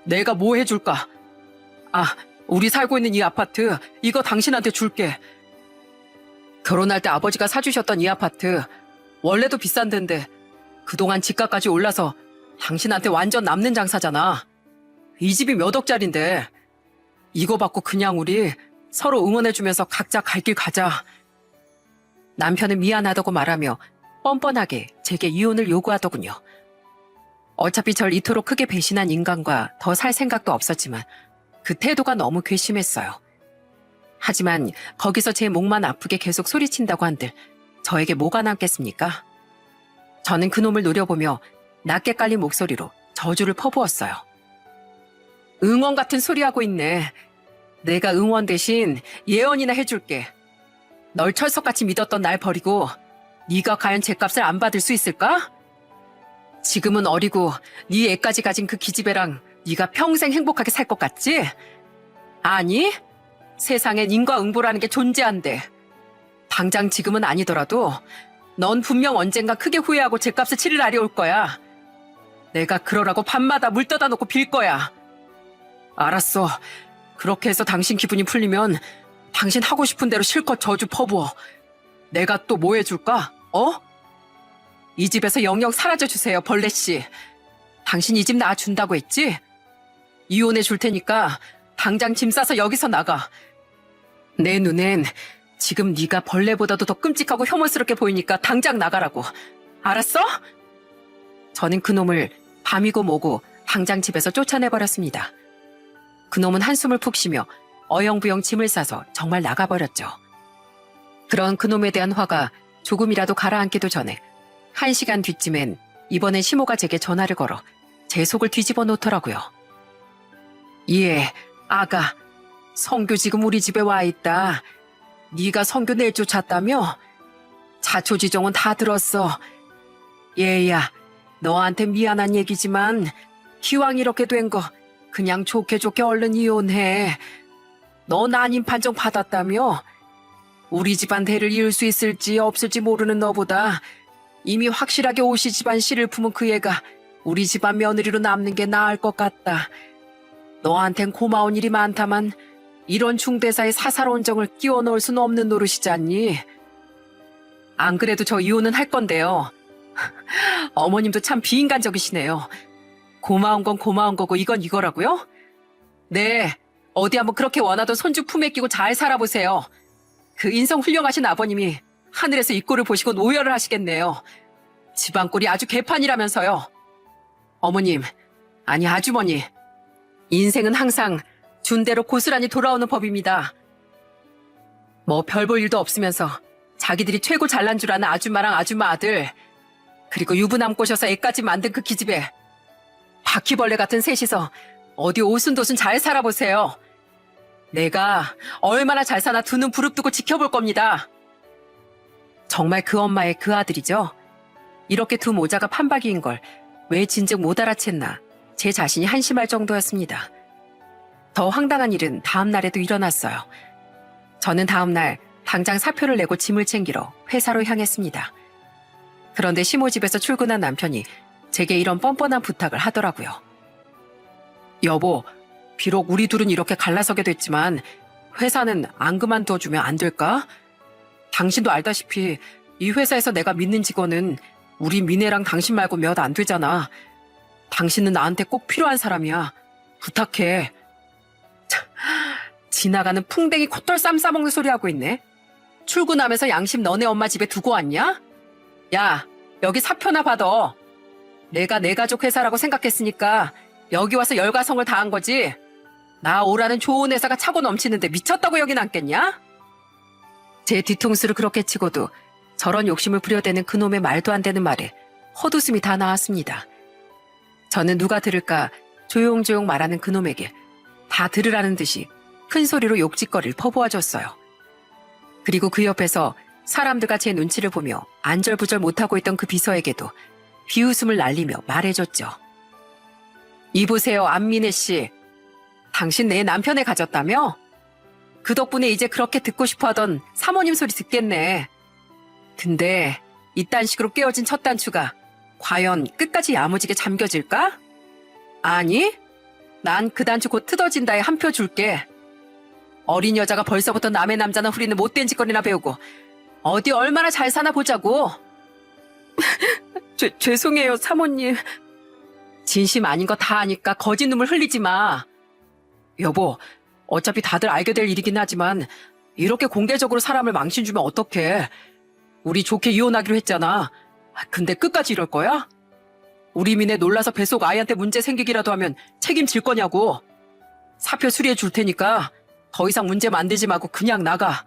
내가 뭐 해줄까? 우리 살고 있는 이 아파트, 이거 당신한테 줄게. 결혼할 때 아버지가 사주셨던 이 아파트, 원래도 비싼 데인데 그동안 집값까지 올라서 당신한테 완전 남는 장사잖아. 이 집이 몇 억짜린데. 이거 받고 그냥 우리 서로 응원해주면서 각자 갈 길 가자. 남편은 미안하다고 말하며 뻔뻔하게 제게 이혼을 요구하더군요. 어차피 절 이토록 크게 배신한 인간과 더 살 생각도 없었지만 그 태도가 너무 괘씸했어요. 하지만 거기서 제 목만 아프게 계속 소리친다고 한들 저에게 뭐가 남겠습니까? 저는 그놈을 노려보며 낮게 깔린 목소리로 저주를 퍼부었어요. 응원 같은 소리 하고 있네. 내가 응원 대신 예언이나 해줄게. 널 철석같이 믿었던 날 버리고 네가 과연 죗값을 안 받을 수 있을까? 지금은 어리고 네 애까지 가진 그 기집애랑 네가 평생 행복하게 살 것 같지? 아니, 세상엔 인과응보라는 게 존재한대. 당장 지금은 아니더라도 넌 분명 언젠가 크게 후회하고 죗값을 치를 날이 올 거야. 내가 그러라고 밤마다 물 떠다 놓고 빌 거야. 알았어. 그렇게 해서 당신 기분이 풀리면 당신 하고 싶은 대로 실컷 저주 퍼부어. 내가 또 뭐 해줄까? 이 집에서 영영 사라져주세요, 벌레씨. 당신 이 집 놔준다고 했지? 이혼해 줄 테니까 당장 짐 싸서 여기서 나가. 내 눈엔 지금 네가 벌레보다도 더 끔찍하고 혐오스럽게 보이니까 당장 나가라고. 알았어? 저는 그놈을 밤이고 뭐고 당장 집에서 쫓아내버렸습니다. 그놈은 한숨을 푹 쉬며 어영부영 짐을 싸서 정말 나가버렸죠. 그런 그놈에 대한 화가 조금이라도 가라앉기도 전에 1시간 뒤쯤엔 이번엔 시모가 제게 전화를 걸어 제 속을 뒤집어 놓더라고요. 예, 아가, 성규 지금 우리 집에 와 있다. 네가 성규 내쫓았다며? 자초지종은 다 들었어. 얘야, 너한테 미안한 얘기지만 기왕 이렇게 된 거 그냥 좋게 좋게 얼른 이혼해. 너 난임 판정 받았다며? 우리 집안 대를 이을 수 있을지 없을지 모르는 너보다 이미 확실하게 오씨 집안 씨를 품은 그 애가 우리 집안 며느리로 남는 게 나을 것 같다. 너한텐 고마운 일이 많다만 이런 중대사의 사사로운 정을 끼워 넣을 수는 없는 노릇이잖니. 안 그래도 저 이혼은 할 건데요. 어머님도 참 비인간적이시네요. 고마운 건 고마운 거고 이건 이거라고요? 네, 어디 한번 그렇게 원하던 손주 품에 끼고 잘 살아보세요. 그 인성 훌륭하신 아버님이 하늘에서 이 꼴을 보시고 노열을 하시겠네요. 집안 꼴이 아주 개판이라면서요. 어머님, 아니 아주머니, 인생은 항상 준 대로 고스란히 돌아오는 법입니다. 뭐 별 볼 일도 없으면서 자기들이 최고 잘난 줄 아는 아줌마랑 아줌마 아들, 그리고 유부남 꼬셔서 애까지 만든 그 기집애, 바퀴벌레 같은 셋이서 어디 오순도순 잘 살아보세요. 내가 얼마나 잘 사나 두 눈 부릅뜨고 지켜볼 겁니다. 정말 그 엄마의 그 아들이죠. 이렇게 두 모자가 판박이인 걸 왜 진즉 못 알아챘나 제 자신이 한심할 정도였습니다. 더 황당한 일은 다음 날에도 일어났어요. 저는 다음 날 당장 사표를 내고 짐을 챙기러 회사로 향했습니다. 그런데 시모 집에서 출근한 남편이 제게 이런 뻔뻔한 부탁을 하더라고요. 여보, 비록 우리 둘은 이렇게 갈라서게 됐지만 회사는 안 그만둬주면 안 될까? 당신도 알다시피 이 회사에서 내가 믿는 직원은 우리 미네랑 당신 말고 몇 안 되잖아. 당신은 나한테 꼭 필요한 사람이야. 부탁해. 지나가는 풍뎅이 콧돌 쌈 싸먹는 소리 하고 있네. 출근하면서 양심 너네 엄마 집에 두고 왔냐? 야, 여기 사표나 받아. 내가 내 가족 회사라고 생각했으니까 여기 와서 열과성을 다한 거지. 나 오라는 좋은 회사가 차고 넘치는데 미쳤다고 여긴 않겠냐? 제 뒤통수를 그렇게 치고도 저런 욕심을 부려대는 그놈의 말도 안 되는 말에 헛웃음이 다 나왔습니다. 저는 누가 들을까 조용조용 말하는 그놈에게 다 들으라는 듯이 큰 소리로 욕짓거리를 퍼부어줬어요. 그리고 그 옆에서 사람들과 제 눈치를 보며 안절부절 못하고 있던 그 비서에게도 비웃음을 날리며 말해줬죠. 이보세요, 안민혜 씨. 당신 내 남편에 가졌다며? 그 덕분에 이제 그렇게 듣고 싶어하던 사모님 소리 듣겠네. 근데 이딴 식으로 깨어진 첫 단추가 과연 끝까지 야무지게 잠겨질까? 아니, 난 그 단추 곧 뜯어진다에 한 표 줄게. 어린 여자가 벌써부터 남의 남자나 후리는 못된 짓거리나 배우고 어디 얼마나 잘 사나 보자고. 죄송해요, 사모님. 진심 아닌 거 다 아니까 거짓 눈물 흘리지 마. 여보, 어차피 다들 알게 될 일이긴 하지만 이렇게 공개적으로 사람을 망신 주면 어떡해. 우리 좋게 이혼하기로 했잖아. 근데 끝까지 이럴 거야? 우리 민혜 놀라서 뱃속 아이한테 문제 생기기라도 하면 책임질 거냐고. 사표 수리해 줄 테니까 더 이상 문제 만들지 말고 그냥 나가.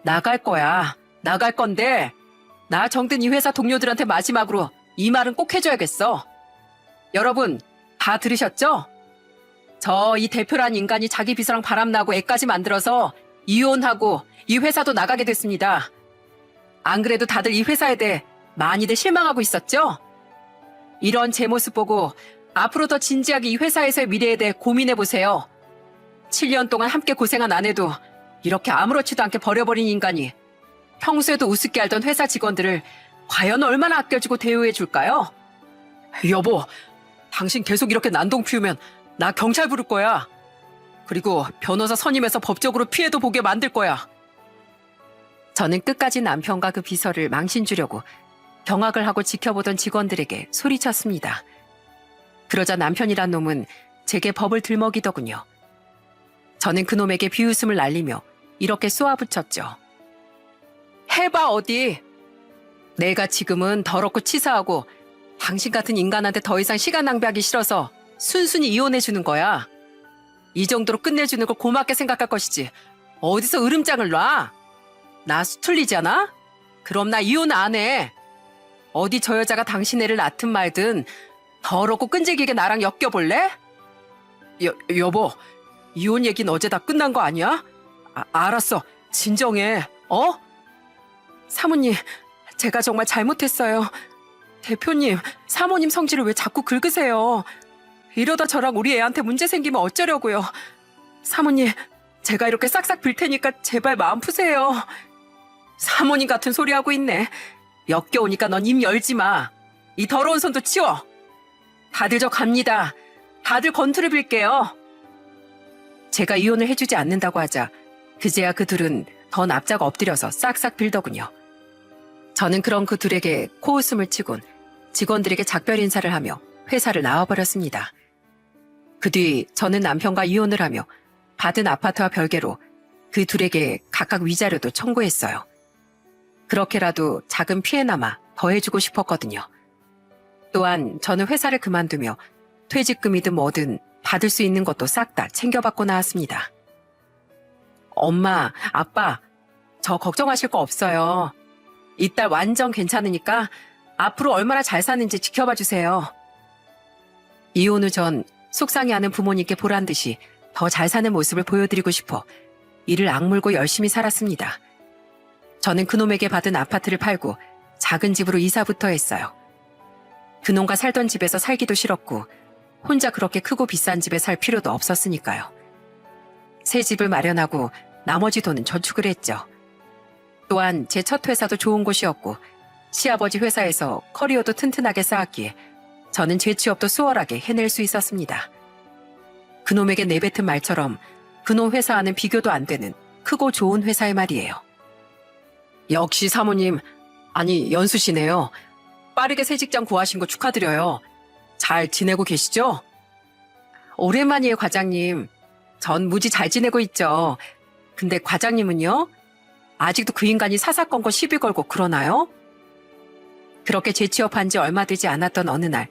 나갈 거야. 나갈 건데 나 정든 이 회사 동료들한테 마지막으로 이 말은 꼭 해줘야겠어. 여러분 다 들으셨죠? 저 이 대표란 인간이 자기 비서랑 바람나고 애까지 만들어서 이혼하고 이 회사도 나가게 됐습니다. 안 그래도 다들 이 회사에 대해 많이들 실망하고 있었죠? 이런 제 모습 보고 앞으로 더 진지하게 이 회사에서의 미래에 대해 고민해보세요. 7년 동안 함께 고생한 아내도 이렇게 아무렇지도 않게 버려버린 인간이 평소에도 우습게 알던 회사 직원들을 과연 얼마나 아껴주고 대우해줄까요? 여보, 당신 계속 이렇게 난동 피우면 나 경찰 부를 거야. 그리고 변호사 선임해서 법적으로 피해도 보게 만들 거야. 저는 끝까지 남편과 그 비서를 망신 주려고 경악을 하고 지켜보던 직원들에게 소리쳤습니다. 그러자 남편이란 놈은 제게 법을 들먹이더군요. 저는 그놈에게 비웃음을 날리며 이렇게 쏘아붙였죠. 해봐 어디. 내가 지금은 더럽고 치사하고 당신 같은 인간한테 더 이상 시간 낭비하기 싫어서 순순히 이혼해주는 거야. 이 정도로 끝내주는 걸 고맙게 생각할 것이지 어디서 으름장을 놔. 나 수틀리잖아? 그럼 나 이혼 안 해. 어디 저 여자가 당신 애를 낳든 말든 더럽고 끈질기게 나랑 엮여볼래? 여보, 이혼 얘기는 어제 다 끝난 거 아니야? 알았어. 진정해. 어? 사모님, 제가 정말 잘못했어요. 대표님, 사모님 성질을 왜 자꾸 긁으세요? 이러다 저랑 우리 애한테 문제 생기면 어쩌려고요? 사모님, 제가 이렇게 싹싹 빌 테니까 제발 마음 푸세요. 사모님 같은 소리 하고 있네. 역겨우니까 넌 입 열지 마. 이 더러운 손도 치워. 다들 저 갑니다. 다들 건투를 빌게요. 제가 이혼을 해주지 않는다고 하자 그제야 그 둘은 더 납작 엎드려서 싹싹 빌더군요. 저는 그럼 그 둘에게 코웃음을 치곤 직원들에게 작별 인사를 하며 회사를 나와버렸습니다. 그 뒤 저는 남편과 이혼을 하며 받은 아파트와 별개로 그 둘에게 각각 위자료도 청구했어요. 그렇게라도 작은 피해나마 더해주고 싶었거든요. 또한 저는 회사를 그만두며 퇴직금이든 뭐든 받을 수 있는 것도 싹 다 챙겨받고 나왔습니다. 엄마, 아빠, 저 걱정하실 거 없어요. 이 딸 완전 괜찮으니까 앞으로 얼마나 잘 사는지 지켜봐 주세요. 이혼 후 전 속상해하는 부모님께 보란 듯이 더 잘 사는 모습을 보여드리고 싶어 이를 악물고 열심히 살았습니다. 저는 그놈에게 받은 아파트를 팔고 작은 집으로 이사부터 했어요. 그놈과 살던 집에서 살기도 싫었고 혼자 그렇게 크고 비싼 집에 살 필요도 없었으니까요. 새 집을 마련하고 나머지 돈은 저축을 했죠. 또한 제 첫 회사도 좋은 곳이었고 시아버지 회사에서 커리어도 튼튼하게 쌓았기에 저는 재취업도 수월하게 해낼 수 있었습니다. 그놈에게 내뱉은 말처럼 그놈 회사와는 비교도 안 되는 크고 좋은 회사의 말이에요. 역시 사모님, 아니 연수시네요. 빠르게 새 직장 구하신 거 축하드려요. 잘 지내고 계시죠? 오랜만이에요, 과장님. 전 무지 잘 지내고 있죠. 근데 과장님은요? 아직도 그 인간이 사사건건 시비 걸고 그러나요? 그렇게 재취업한 지 얼마 되지 않았던 어느 날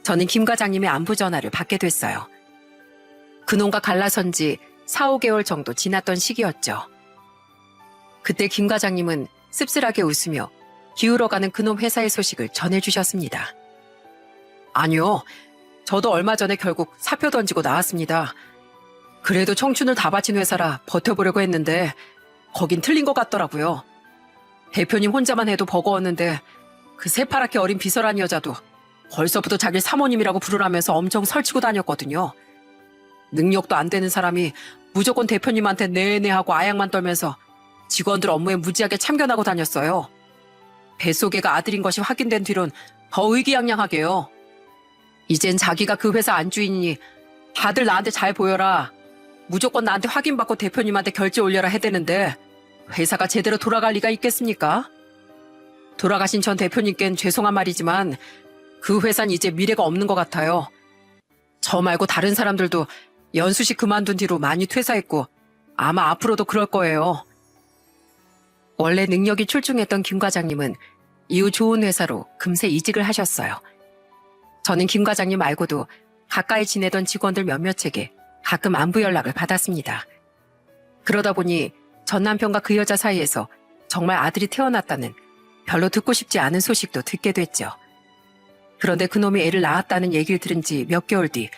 저는 김 과장님의 안부 전화를 받게 됐어요. 그놈과 갈라선 지 4, 5개월 정도 지났던 시기였죠. 그때 김 과장님은 씁쓸하게 웃으며 기울어가는 그놈 회사의 소식을 전해주셨습니다. 아니요, 저도 얼마 전에 결국 사표 던지고 나왔습니다. 그래도 청춘을 다 바친 회사라 버텨보려고 했는데 거긴 틀린 것 같더라고요. 대표님 혼자만 해도 버거웠는데 그 새파랗게 어린 비서란 여자도 벌써부터 자기 사모님이라고 부르라면서 엄청 설치고 다녔거든요. 능력도 안 되는 사람이 무조건 대표님한테 네네 하고 아양만 떨면서 직원들 업무에 무지하게 참견하고 다녔어요. 뱃속애가 아들인 것이 확인된 뒤론 더 의기양양하게요. 이젠 자기가 그 회사 안주인이니 다들 나한테 잘 보여라. 무조건 나한테 확인받고 대표님한테 결제 올려라 해대는데 회사가 제대로 돌아갈 리가 있겠습니까? 돌아가신 전 대표님께는 죄송한 말이지만 그 회사는 이제 미래가 없는 것 같아요. 저 말고 다른 사람들도 연수시 그만둔 뒤로 많이 퇴사했고 아마 앞으로도 그럴 거예요. 원래 능력이 출중했던 김 과장님은 이후 좋은 회사로 금세 이직을 하셨어요. 저는 김 과장님 말고도 가까이 지내던 직원들 몇몇에게 가끔 안부 연락을 받았습니다. 그러다 보니 전 남편과 그 여자 사이에서 정말 아들이 태어났다는 별로 듣고 싶지 않은 소식도 듣게 됐죠. 그런데 그놈이 애를 낳았다는 얘기를 들은 지 몇 개월 뒤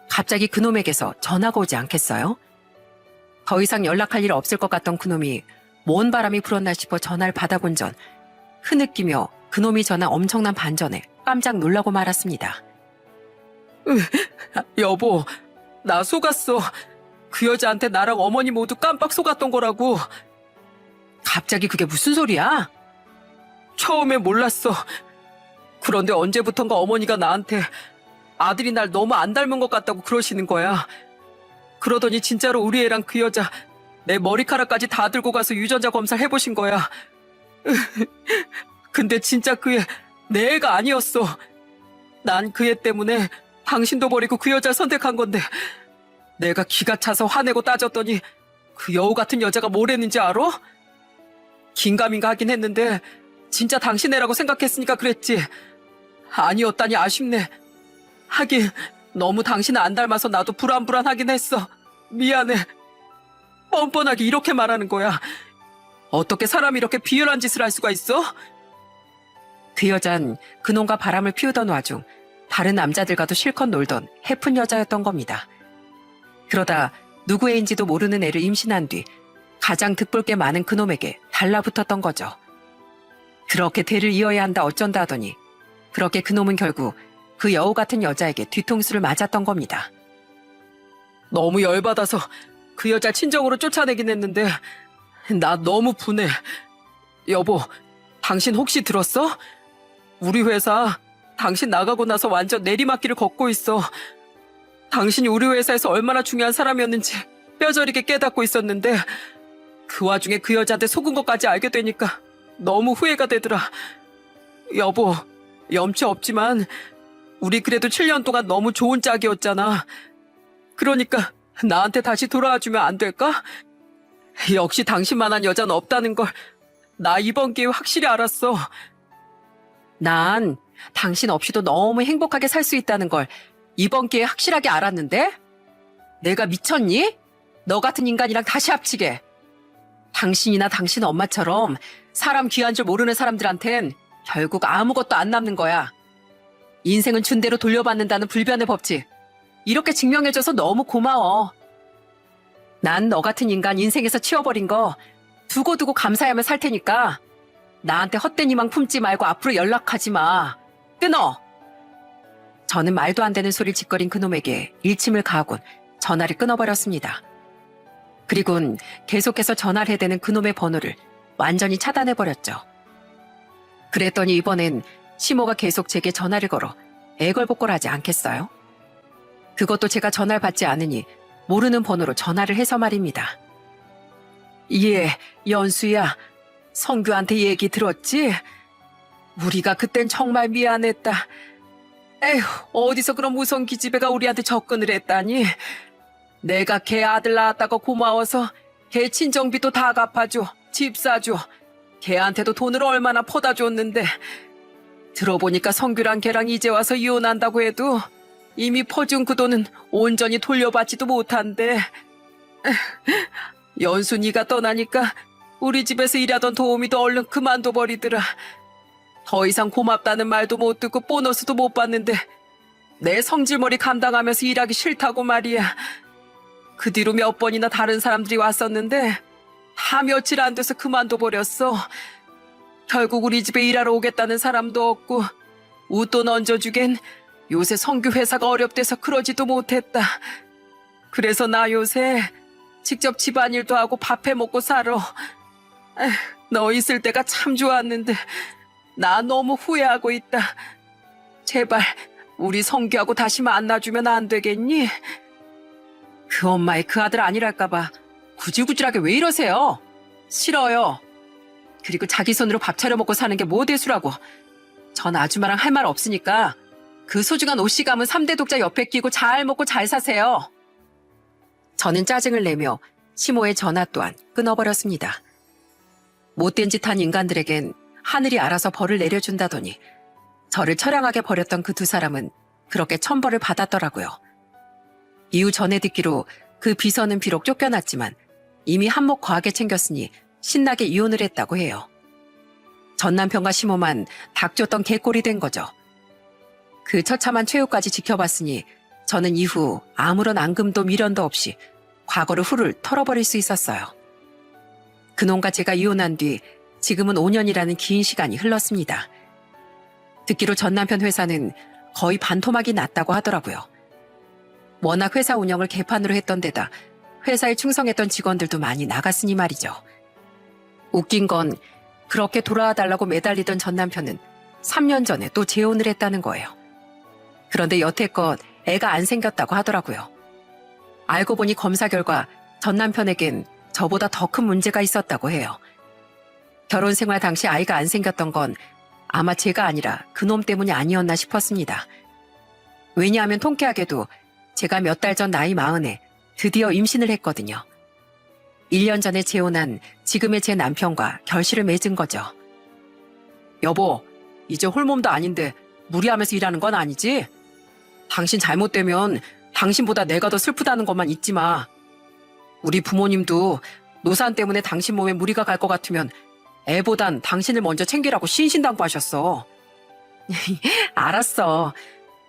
갑자기 그놈에게서 전화가 오지 않겠어요? 더 이상 연락할 일 없을 것 같던 그놈이 뭔 바람이 불었나 싶어 전화를 받아본 전 흐느끼며 그놈이 전한 엄청난 반전에 깜짝 놀라고 말았습니다. 여보, 나 속았어. 그 여자한테 나랑 어머니 모두 깜빡 속았던 거라고. 갑자기 그게 무슨 소리야? 처음에 몰랐어. 그런데 언제부턴가 어머니가 나한테 아들이 날 너무 안 닮은 것 같다고 그러시는 거야. 그러더니 진짜로 우리 애랑 그 여자 내 머리카락까지 다 들고 가서 유전자 검사를 해보신 거야. 근데 진짜 그 애 내 애가 아니었어. 난 그 애 때문에 당신도 버리고 그 여자를 선택한 건데 내가 기가 차서 화내고 따졌더니 그 여우 같은 여자가 뭘 했는지 알아? 긴가민가 하긴 했는데 진짜 당신 애라고 생각했으니까 그랬지. 아니었다니 아쉽네. 하긴 너무 당신을 안 닮아서 나도 불안불안하긴 했어. 미안해. 뻔뻔하게 이렇게 말하는 거야. 어떻게 사람이 이렇게 비열한 짓을 할 수가 있어? 그 여잔 그놈과 바람을 피우던 와중 다른 남자들과도 실컷 놀던 해픈 여자였던 겁니다. 그러다 누구 애인지도 모르는 애를 임신한 뒤 가장 득볼 게 많은 그놈에게 달라붙었던 거죠. 그렇게 대를 이어야 한다 어쩐다 하더니 그렇게 그놈은 결국 그 여우 같은 여자에게 뒤통수를 맞았던 겁니다. 너무 열받아서 그 여자 친정으로 쫓아내긴 했는데 나 너무 분해. 여보, 당신 혹시 들었어? 우리 회사 당신 나가고 나서 완전 내리막길을 걷고 있어. 당신이 우리 회사에서 얼마나 중요한 사람이었는지 뼈저리게 깨닫고 있었는데 그 와중에 그 여자한테 속은 것까지 알게 되니까 너무 후회가 되더라. 여보, 염치 없지만 우리 그래도 7년 동안 너무 좋은 짝이었잖아. 그러니까 나한테 다시 돌아와주면 안 될까? 역시 당신만한 여자는 없다는 걸 나 이번 기회에 확실히 알았어. 난 당신 없이도 너무 행복하게 살 수 있다는 걸 이번 기회에 확실하게 알았는데? 내가 미쳤니? 너 같은 인간이랑 다시 합치게. 당신이나 당신 엄마처럼 사람 귀한 줄 모르는 사람들한텐 결국 아무것도 안 남는 거야. 인생은 준 대로 돌려받는다는 불변의 법칙. 이렇게 증명해줘서 너무 고마워. 난 너 같은 인간 인생에서 치워버린 거 두고두고 감사하며 살 테니까 나한테 헛된 희망 품지 말고 앞으로 연락하지 마. 끊어! 저는 말도 안 되는 소리를 짓거린 그놈에게 일침을 가하곤 전화를 끊어버렸습니다. 그리곤 계속해서 전화를 해대는 그놈의 번호를 완전히 차단해버렸죠. 그랬더니 이번엔 시모가 계속 제게 전화를 걸어 애걸복걸하지 않겠어요? 그것도 제가 전화를 받지 않으니 모르는 번호로 전화를 해서 말입니다. 예, 연수야. 성규한테 얘기 들었지? 우리가 그땐 정말 미안했다. 에휴, 어디서 그런 무서운 기집애가 우리한테 접근을 했다니. 내가 걔 아들 낳았다고 고마워서 걔 친정비도 다 갚아줘, 집 사줘. 걔한테도 돈을 얼마나 퍼다 줬는데 들어보니까 성규랑 걔랑 이제 와서 이혼한다고 해도 이미 퍼준 그 돈은 온전히 돌려받지도 못한대. 연순이가 떠나니까 우리 집에서 일하던 도우미도 얼른 그만둬버리더라. 더 이상 고맙다는 말도 못 듣고 보너스도 못 받는데 내 성질머리 감당하면서 일하기 싫다고 말이야. 그 뒤로 몇 번이나 다른 사람들이 왔었는데 다 며칠 안 돼서 그만둬버렸어. 결국 우리 집에 일하러 오겠다는 사람도 없고 웃돈 얹어주겐 요새 성규 회사가 어렵대서 그러지도 못했다. 그래서 나 요새 직접 집안일도 하고 밥 해먹고 살아. 너 있을 때가 참 좋았는데 나 너무 후회하고 있다. 제발 우리 성규하고 다시 만나주면 안 되겠니? 그 엄마의 그 아들 아니랄까봐 구질구질하게 왜 이러세요? 싫어요. 그리고 자기 손으로 밥 차려 먹고 사는 게 뭐 대수라고. 전 아줌마랑 할 말 없으니까 그 소중한 옷시감은 3대 독자 옆에 끼고 잘 먹고 잘 사세요. 저는 짜증을 내며 시모의 전화 또한 끊어버렸습니다. 못된 짓 한 인간들에겐 하늘이 알아서 벌을 내려준다더니 저를 처량하게 버렸던 그 두 사람은 그렇게 천벌을 받았더라고요. 이후 전해 듣기로 그 비서는 비록 쫓겨났지만 이미 한몫 과하게 챙겼으니 신나게 이혼을 했다고 해요. 전 남편과 시모만 닥쳤던 개꼴이 된 거죠. 그 처참한 최후까지 지켜봤으니 저는 이후 아무런 앙금도 미련도 없이 과거를 훌훌 털어버릴 수 있었어요. 그놈과 제가 이혼한 뒤 지금은 5년이라는 긴 시간이 흘렀습니다. 듣기로 전 남편 회사는 거의 반토막이 났다고 하더라고요. 워낙 회사 운영을 개판으로 했던 데다 회사에 충성했던 직원들도 많이 나갔으니 말이죠. 웃긴 건 그렇게 돌아와 달라고 매달리던 전 남편은 3년 전에 또 재혼을 했다는 거예요. 그런데 여태껏 애가 안 생겼다고 하더라고요. 알고 보니 검사 결과 전 남편에겐 저보다 더 큰 문제가 있었다고 해요. 결혼 생활 당시 아이가 안 생겼던 건 아마 제가 아니라 그놈 때문이 아니었나 싶었습니다. 왜냐하면 통쾌하게도 제가 몇 달 전 나이 40에 드디어 임신을 했거든요. 1년 전에 재혼한 지금의 제 남편과 결실을 맺은 거죠. 여보, 이제 홀몸도 아닌데 무리하면서 일하는 건 아니지? 당신 잘못되면 당신보다 내가 더 슬프다는 것만 잊지 마. 우리 부모님도 노산 때문에 당신 몸에 무리가 갈 것 같으면 애보단 당신을 먼저 챙기라고 신신당부하셨어. 알았어.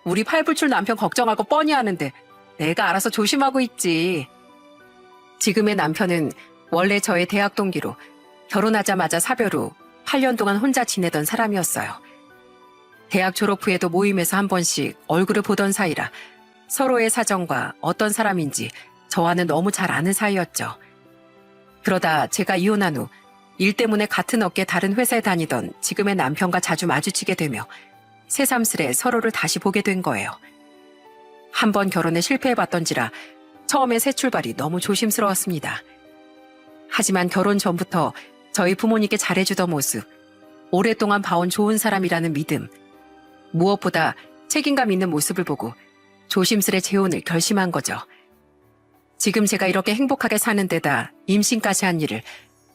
우리 팔불출 남편 걱정할 거 뻔히 아는데 내가 알아서 조심하고 있지. 지금의 남편은 원래 저의 대학 동기로 결혼하자마자 사별 후 8년 동안 혼자 지내던 사람이었어요. 대학 졸업 후에도 모임에서 한 번씩 얼굴을 보던 사이라 서로의 사정과 어떤 사람인지 저와는 너무 잘 아는 사이였죠. 그러다 제가 이혼한 후 일 때문에 같은 업계 다른 회사에 다니던 지금의 남편과 자주 마주치게 되며 새삼스레 서로를 다시 보게 된 거예요. 한 번 결혼에 실패해봤던지라 처음에 새 출발이 너무 조심스러웠습니다. 하지만 결혼 전부터 저희 부모님께 잘해주던 모습, 오랫동안 봐온 좋은 사람이라는 믿음, 무엇보다 책임감 있는 모습을 보고 조심스레 재혼을 결심한 거죠. 지금 제가 이렇게 행복하게 사는 데다 임신까지 한 일을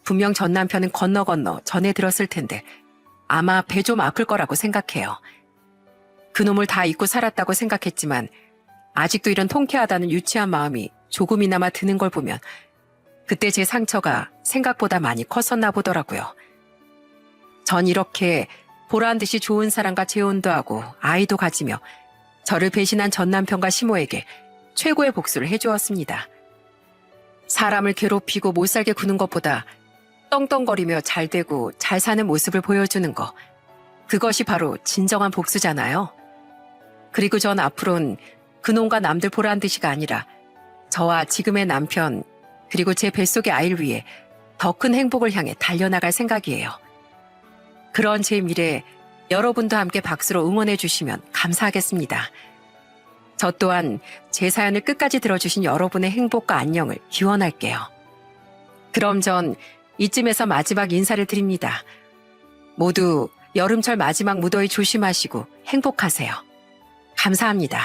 분명 전 남편은 건너 전해 들었을 텐데 아마 배 좀 아플 거라고 생각해요. 그놈을 다 잊고 살았다고 생각했지만 아직도 이런 통쾌하다는 유치한 마음이 조금이나마 드는 걸 보면 그때 제 상처가 생각보다 많이 컸었나 보더라고요. 전 이렇게 보란 듯이 좋은 사람과 재혼도 하고 아이도 가지며 저를 배신한 전 남편과 시모에게 최고의 복수를 해주었습니다. 사람을 괴롭히고 못살게 구는 것보다 떵떵거리며 잘 되고 잘 사는 모습을 보여주는 거, 그것이 바로 진정한 복수잖아요. 그리고 전 앞으론 그놈과 남들 보란 듯이가 아니라 저와 지금의 남편 그리고 제 뱃속의 아이를 위해 더 큰 행복을 향해 달려나갈 생각이에요. 그런 제 미래에 여러분도 함께 박수로 응원해 주시면 감사하겠습니다. 저 또한 제 사연을 끝까지 들어주신 여러분의 행복과 안녕을 기원할게요. 그럼 전 이쯤에서 마지막 인사를 드립니다. 모두 여름철 마지막 무더위 조심하시고 행복하세요. 감사합니다.